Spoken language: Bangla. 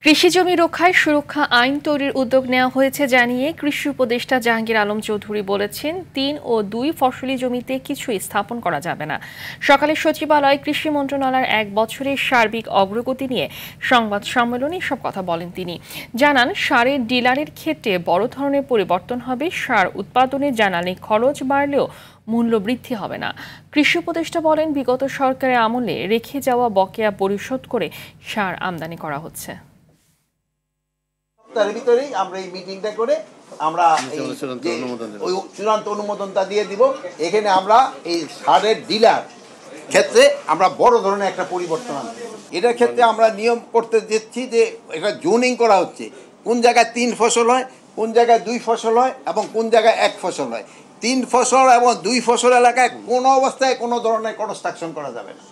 কৃষিজমি রক্ষায় সুরক্ষা আইন তৈরির উদ্যোগ নেওয়া হয়েছে জানিয়ে কৃষি উপদেষ্টা জাহাঙ্গীর আলম চৌধুরী বলেছেন, ৩ ও ২ ফসলি জমিতে কিছুই স্থাপন করা যাবে না। সকালে সচিবালয়ে কৃষি মন্ত্রণালয়ের ১ বছরের সার্বিক অগ্রগতি নিয়ে সংবাদ সম্মেলনে সব কথা বলেন তিনি। জানান, সারের ডিলারের ক্ষেত্রে বড় ধরনের পরিবর্তন হবে। সার উৎপাদনে জ্বালানি খরচ বাড়লেও মূল্য বৃদ্ধি হবে না। কৃষি উপদেষ্টা বলেন, বিগত সরকারের আমলে রেখে যাওয়া বকেয়া পরিশোধ করে সার আমদানি করা হচ্ছে। তার ভিতরেই আমরা এই মিটিংটা করে আমরা চূড়ান্ত অনুমোদনটা দিয়ে দিব। এখানে আমরা এই সারের ডিলার ক্ষেত্রে আমরা বড় ধরনের একটা পরিবর্তন আনবো। এটার ক্ষেত্রে আমরা নিয়ম করতে দিচ্ছি যে এটা জোনিং করা হচ্ছে, কোন জায়গায় ৩ ফসল হয়, কোন জায়গায় ২ ফসল হয় এবং কোন জায়গায় ১ ফসল হয়। ৩ ফসল এবং ২ ফসল এলাকায় কোনো অবস্থায় কোনো ধরনের কনস্ট্রাকশন করা যাবে না।